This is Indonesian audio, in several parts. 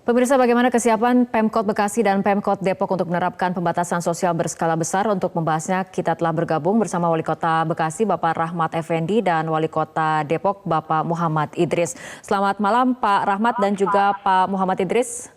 Pemirsa, bagaimana kesiapan Pemkot Bekasi dan Pemkot Depok untuk menerapkan pembatasan sosial berskala besar? Untuk membahasnya, kita telah bergabung bersama Wali Kota Bekasi, Bapak Rahmat Effendi, dan Wali Kota Depok, Bapak Muhammad Idris. Selamat malam, Pak Rahmat dan juga Pak Muhammad Idris.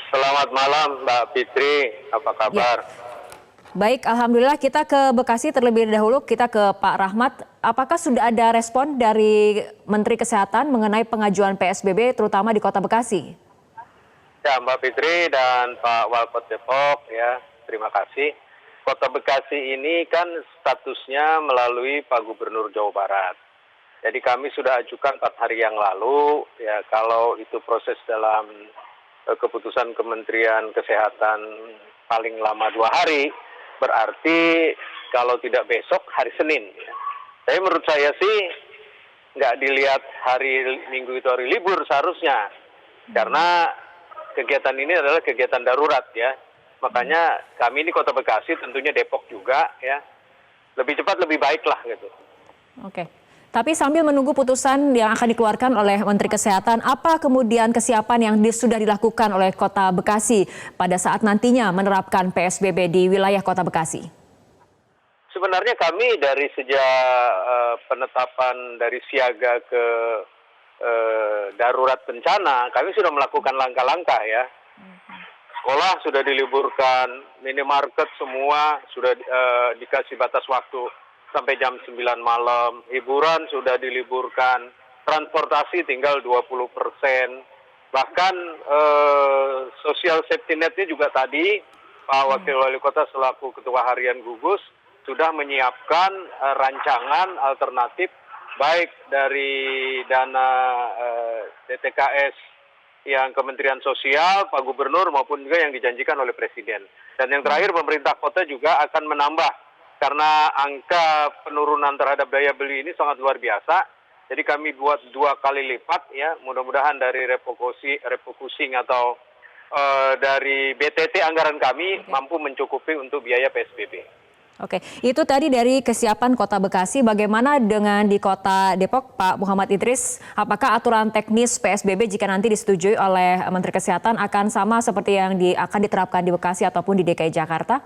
Selamat malam, Mbak Fitri. Apa kabar? Baik, alhamdulillah. Kita ke Bekasi terlebih dahulu, kita ke Pak Rahmat. Apakah sudah ada respon dari Menteri Kesehatan mengenai pengajuan PSBB terutama di Kota Bekasi? Ya, Mbak Fitri dan Pak Walkot Depok, ya, terima kasih. Kota Bekasi ini kan statusnya melalui Pak Gubernur Jawa Barat. Jadi kami sudah ajukan 4 hari yang lalu, ya, kalau itu proses dalam keputusan Kementerian Kesehatan paling lama 2 hari, berarti kalau tidak besok hari Senin. Tapi menurut saya sih nggak dilihat hari Minggu itu hari libur seharusnya, karena kegiatan ini adalah kegiatan darurat ya. Makanya kami ini Kota Bekasi, tentunya Depok juga ya, lebih cepat lebih baik lah gitu. Oke. Tapi sambil menunggu putusan yang akan dikeluarkan oleh Menteri Kesehatan, apa kemudian kesiapan yang sudah dilakukan oleh Kota Bekasi pada saat nantinya menerapkan PSBB di wilayah Kota Bekasi? Sebenarnya kami dari sejak penetapan dari siaga ke darurat bencana, kami sudah melakukan langkah-langkah ya. Sekolah sudah diliburkan, minimarket semua sudah dikasih batas waktu sampai jam 9 malam, hiburan sudah diliburkan, transportasi tinggal 20%, bahkan social safety net-nya juga tadi, Pak Wakil Wali Kota selaku Ketua Harian Gugus sudah menyiapkan rancangan alternatif, baik dari dana DTKS yang Kementerian Sosial, Pak Gubernur, maupun juga yang dijanjikan oleh Presiden. Dan yang terakhir, pemerintah kota juga akan menambah, karena angka penurunan terhadap daya beli ini sangat luar biasa. Jadi kami buat 2 kali lipat ya, mudah-mudahan dari refocusing atau dari BTT anggaran kami mampu mencukupi untuk biaya PSBB. Oke, itu tadi dari kesiapan Kota Bekasi. Bagaimana dengan di Kota Depok, Pak Muhammad Idris? Apakah aturan teknis PSBB jika nanti disetujui oleh Menteri Kesehatan akan sama seperti yang akan diterapkan di Bekasi ataupun di DKI Jakarta?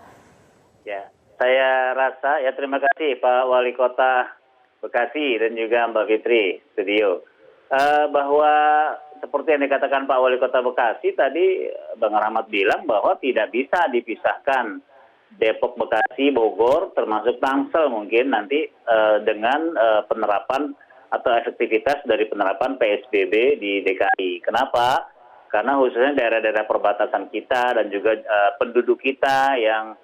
Ya, saya rasa ya, terima kasih Pak Wali Kota Bekasi dan juga Mbak Fitri studio. Bahwa seperti yang dikatakan Pak Wali Kota Bekasi tadi, Bang Rahmat bilang bahwa tidak bisa dipisahkan Depok, Bekasi, Bogor, termasuk Tangsel mungkin nanti dengan penerapan atau efektivitas dari penerapan PSBB di DKI. Kenapa? Karena khususnya daerah-daerah perbatasan kita dan juga penduduk kita yang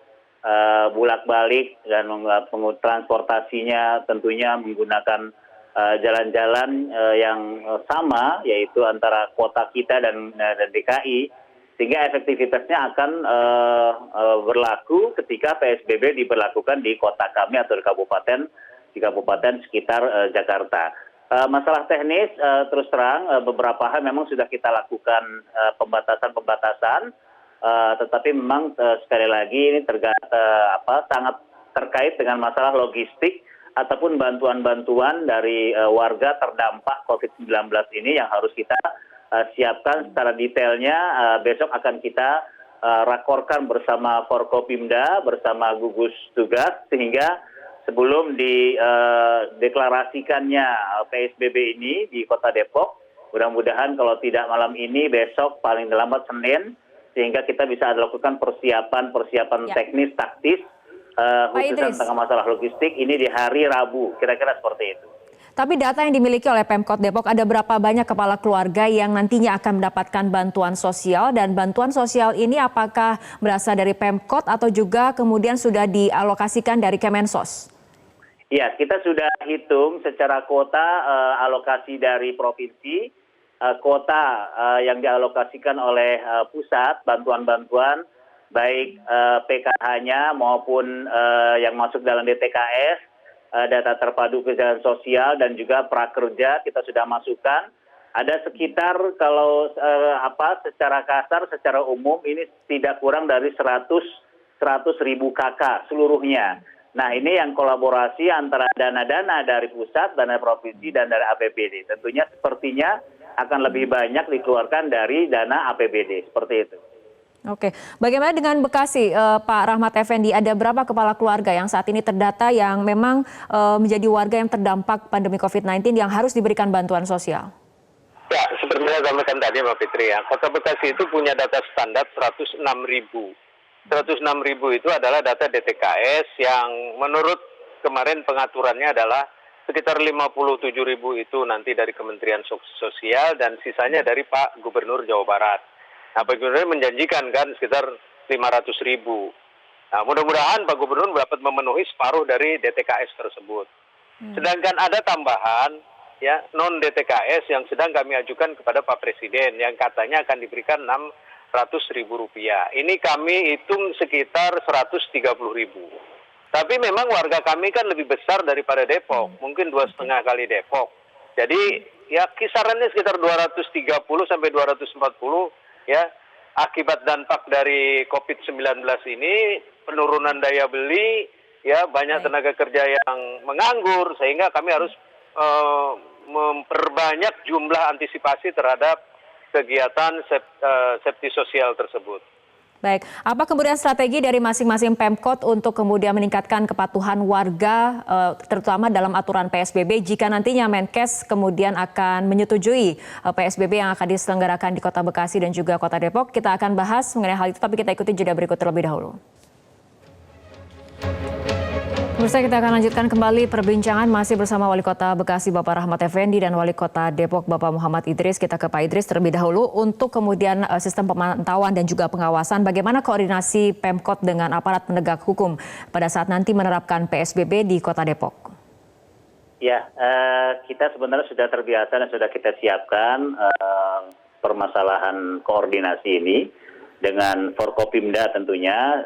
bolak-balik dan transportasinya tentunya menggunakan jalan-jalan yang sama, yaitu antara kota kita dan DKI, sehingga efektivitasnya akan berlaku ketika PSBB diberlakukan di kota kami atau di kabupaten sekitar Jakarta. Masalah teknis terus terang beberapa hal memang sudah kita lakukan pembatasan, tetapi memang sekali lagi ini sangat terkait dengan masalah logistik ataupun bantuan-bantuan dari warga terdampak COVID-19 ini yang harus kita siapkan secara detailnya. Besok akan kita rakorkan bersama Forkopimda, bersama gugus tugas, sehingga sebelum dideklarasikannya PSBB ini di Kota Depok, mudah-mudahan kalau tidak malam ini, besok paling lambat Senin, sehingga kita bisa lakukan persiapan teknis taktis khususnya tentang masalah logistik ini di hari Rabu, kira-kira seperti itu. Tapi data yang dimiliki oleh Pemkot Depok, ada berapa banyak kepala keluarga yang nantinya akan mendapatkan bantuan sosial, dan bantuan sosial ini apakah berasal dari Pemkot atau juga kemudian sudah dialokasikan dari Kemensos? Iya, kita sudah hitung secara kuota alokasi dari provinsi, kota yang dialokasikan oleh pusat, bantuan-bantuan baik PKH-nya maupun yang masuk dalam DTKS, data terpadu kesejahteraan sosial dan juga prakerja kita sudah masukkan. Ada sekitar kalau secara kasar, secara umum ini tidak kurang dari 100 ribu KK seluruhnya. Nah, ini yang kolaborasi antara dana-dana dari pusat, dana provinsi dan dari APBD. Tentunya sepertinya akan lebih banyak dikeluarkan dari dana APBD, seperti itu. Oke, bagaimana dengan Bekasi, Pak Rahmat Effendi? Ada berapa kepala keluarga yang saat ini terdata yang memang menjadi warga yang terdampak pandemi COVID-19 yang harus diberikan bantuan sosial? Ya, seperti saya sampaikan tadi Mbak Fitri ya, Kota Bekasi itu punya data standar 106.000. 106.000 itu adalah data DTKS yang menurut kemarin pengaturannya adalah sekitar 57.000 itu nanti dari Kementerian Sosial dan sisanya dari Pak Gubernur Jawa Barat. Nah, Pak Gubernur menjanjikan kan sekitar 500.000. Nah, mudah-mudahan Pak Gubernur dapat memenuhi separuh dari DTKS tersebut. Sedangkan ada tambahan ya non DTKS yang sedang kami ajukan kepada Pak Presiden yang katanya akan diberikan 600.000 rupiah. Ini kami hitung sekitar 130.000. Tapi memang warga kami kan lebih besar daripada Depok, mungkin 2,5 kali Depok. Jadi ya kisarannya sekitar 230 sampai 240 ya, akibat dampak dari COVID-19 ini, penurunan daya beli, ya banyak tenaga kerja yang menganggur, sehingga kami harus memperbanyak jumlah antisipasi terhadap kegiatan septi sosial tersebut. Baik, apa kemudian strategi dari masing-masing Pemkot untuk kemudian meningkatkan kepatuhan warga, terutama dalam aturan PSBB jika nantinya Menkes kemudian akan menyetujui PSBB yang akan diselenggarakan di Kota Bekasi dan juga Kota Depok? Kita akan bahas mengenai hal itu, tapi kita ikuti jeda berikut terlebih dahulu. Pemirsa, kita akan lanjutkan kembali perbincangan masih bersama Wali Kota Bekasi Bapak Rahmat Effendi dan Wali Kota Depok Bapak Muhammad Idris. Kita ke Pak Idris terlebih dahulu untuk kemudian sistem pemantauan dan juga pengawasan. Bagaimana koordinasi Pemkot dengan aparat penegak hukum pada saat nanti menerapkan PSBB di Kota Depok? Ya, kita sebenarnya sudah terbiasa dan sudah kita siapkan permasalahan koordinasi ini dengan Forkopimda tentunya,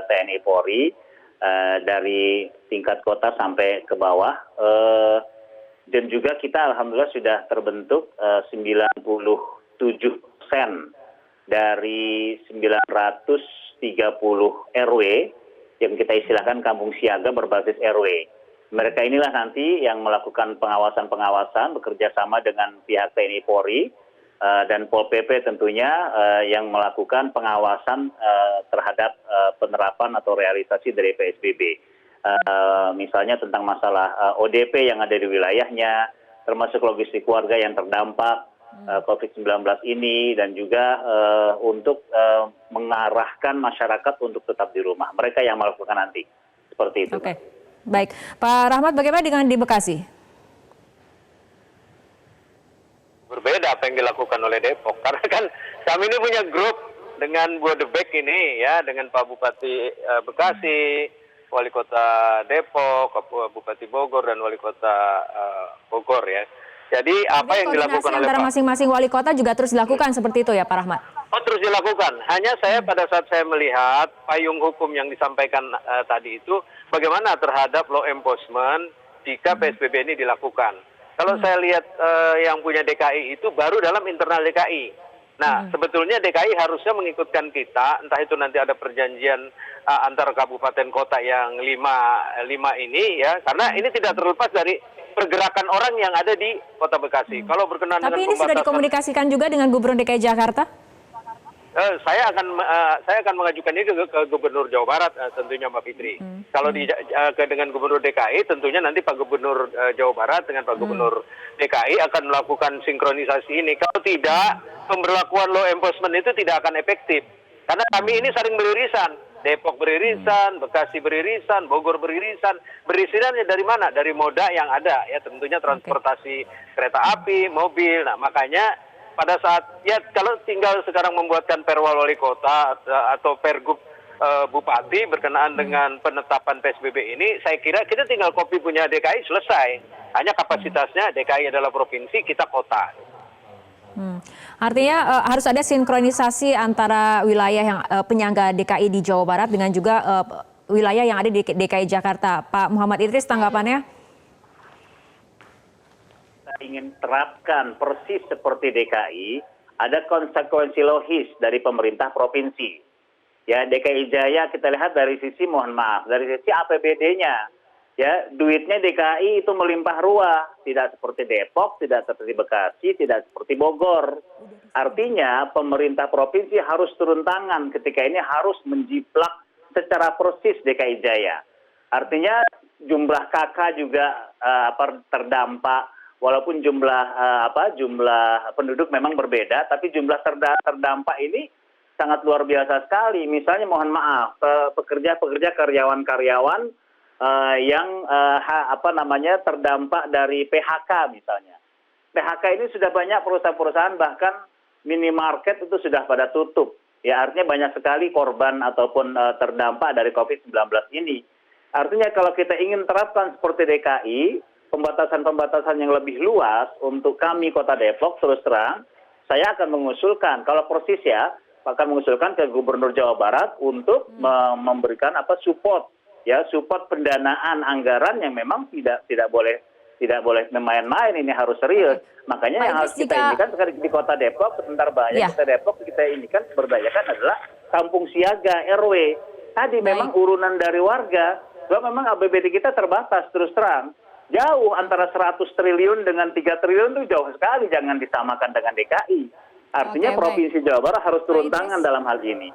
TNI Polri, dari tingkat kota sampai ke bawah, dan juga kita alhamdulillah sudah terbentuk 97% dari 930 RW yang kita istilahkan kampung siaga berbasis RW. Mereka inilah nanti yang melakukan pengawasan-pengawasan bekerja sama dengan pihak TNI Polri dan Pol PP tentunya yang melakukan pengawasan terhadap penerapan atau realisasi dari PSBB. Misalnya tentang masalah ODP yang ada di wilayahnya, termasuk logistik warga yang terdampak COVID-19 ini, dan juga untuk mengarahkan masyarakat untuk tetap di rumah. Mereka yang melakukan nanti. Seperti itu. Oke, baik. Pak Rahmat, bagaimana dengan di Bekasi? Berbeda apa yang dilakukan oleh Depok, karena kan kami ini punya grup dengan Bodebek ini ya, dengan Pak Bupati Bekasi, Wali Kota Depok, Bupati Bogor dan Wali Kota Bogor ya. Jadi apa yang dilakukan oleh antara masing-masing wali kota juga terus dilakukan seperti itu ya Pak Rahmat? Oh, terus dilakukan. Hanya saya pada saat saya melihat payung hukum yang disampaikan tadi itu bagaimana terhadap law enforcement jika PSBB ini dilakukan. Kalau saya lihat yang punya DKI itu baru dalam internal DKI. Nah, sebetulnya DKI harusnya mengikutkan kita, entah itu nanti ada perjanjian antar kabupaten kota yang lima ini ya, karena ini tidak terlepas dari pergerakan orang yang ada di Kota Bekasi. Kalau berkenaan Tapi dengan ini sudah dikomunikasikan juga dengan Gubernur DKI Jakarta? Saya akan mengajukan ini ke Gubernur Jawa Barat tentunya Mbak Fitri. Kalau dengan Gubernur DKI tentunya nanti Pak Gubernur Jawa Barat dengan Pak Gubernur DKI akan melakukan sinkronisasi ini. Kalau tidak, pemberlakuan law enforcement itu tidak akan efektif. Karena kami ini saling beririsan. Depok beririsan, Bekasi beririsan, Bogor beririsan. Beririsannya dari mana? Dari moda yang ada ya, tentunya transportasi kereta api, mobil. Nah, makanya pada saat ya kalau tinggal sekarang membuatkan perwal wali kota atau pergub bupati berkenaan dengan penetapan PSBB ini, saya kira kita tinggal copy punya DKI selesai. Hanya kapasitasnya DKI adalah provinsi, kita kota. Artinya harus ada sinkronisasi antara wilayah yang penyangga DKI di Jawa Barat dengan juga wilayah yang ada di DKI Jakarta. Pak Muhammad Idris, tanggapannya? Kita ingin terapkan persis seperti DKI, ada konsekuensi logis dari pemerintah provinsi. Ya, DKI Jaya kita lihat dari sisi, mohon maaf, dari sisi APBD-nya ya duitnya DKI itu melimpah ruah, tidak seperti Depok, tidak seperti Bekasi, tidak seperti Bogor. Artinya pemerintah provinsi harus turun tangan ketika ini, harus menjiplak secara persis DKI Jaya. Artinya jumlah KK juga terdampak, walaupun jumlah jumlah penduduk memang berbeda, tapi jumlah terdampak ini sangat luar biasa sekali. Misalnya mohon maaf, pekerja-pekerja, karyawan-karyawan yang terdampak dari PHK misalnya. PHK ini sudah banyak perusahaan-perusahaan, bahkan minimarket itu sudah pada tutup. Ya, artinya banyak sekali korban ataupun terdampak dari COVID-19 ini. Artinya kalau kita ingin terapkan seperti DKI, pembatasan-pembatasan yang lebih luas untuk kami Kota Depok, terus terang, saya akan mengusulkan, kalau persis ya, akan mengusulkan ke Gubernur Jawa Barat untuk memberikan support pendanaan anggaran yang memang tidak boleh main-main, ini harus serius. Makanya yang harus kita inikan sekarang di Kota Depok, sebentar bahaya Kota Depok kita inikan, berdayakan adalah kampung siaga RW. Tadi memang urunan dari warga, bahwa memang APBD kita terbatas, terus terang. Jauh antara 100 triliun dengan 3 triliun itu jauh sekali, jangan disamakan dengan DKI. Artinya Provinsi Jawa Barat harus turun tangan dalam hal ini.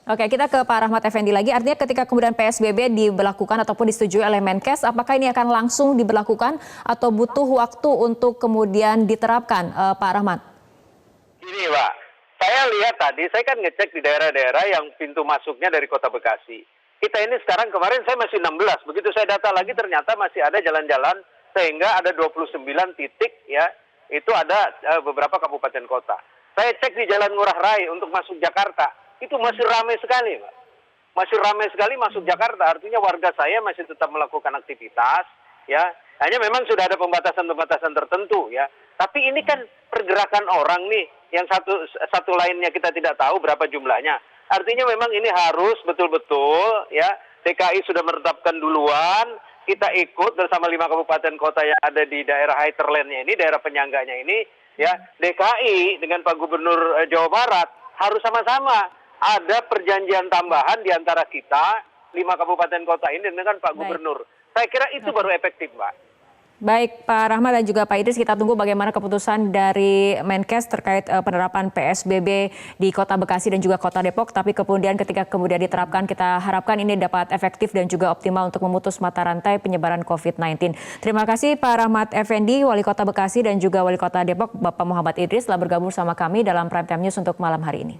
Oke, kita ke Pak Rahmat Effendi lagi. Artinya ketika kemudian PSBB diberlakukan ataupun disetujui oleh Menkes, apakah ini akan langsung diberlakukan atau butuh waktu untuk kemudian diterapkan, Pak Rahmat? Gini Pak, saya lihat tadi, saya kan ngecek di daerah-daerah yang pintu masuknya dari Kota Bekasi. Kita ini sekarang, kemarin saya masih 16, begitu saya data lagi ternyata masih ada jalan-jalan, sehingga ada 29 titik ya, itu ada beberapa kabupaten kota. Saya cek di Jalan Ngurah Rai untuk masuk Jakarta, itu masih ramai sekali, Pak. Masih ramai sekali masuk Jakarta, artinya warga saya masih tetap melakukan aktivitas, ya. Hanya memang sudah ada pembatasan-pembatasan tertentu, ya. Tapi ini kan pergerakan orang nih, yang satu lainnya kita tidak tahu berapa jumlahnya. Artinya memang ini harus betul-betul, ya, DKI sudah menetapkan duluan, kita ikut bersama 5 kabupaten kota yang ada di daerah hinterlandnya ini, daerah penyangganya ini, ya, DKI dengan Pak Gubernur Jawa Barat harus sama-sama ada perjanjian tambahan di antara kita 5 kabupaten kota ini dengan Pak Gubernur. Saya kira itu baru efektif, Mbak. Baik, Pak Rahmat dan juga Pak Idris, kita tunggu bagaimana keputusan dari Menkes terkait penerapan PSBB di Kota Bekasi dan juga Kota Depok. Tapi kemudian ketika diterapkan, kita harapkan ini dapat efektif dan juga optimal untuk memutus mata rantai penyebaran COVID-19. Terima kasih Pak Rahmat Effendi, Wali Kota Bekasi dan juga Wali Kota Depok, Bapak Muhammad Idris telah bergabung sama kami dalam Prime Time News untuk malam hari ini.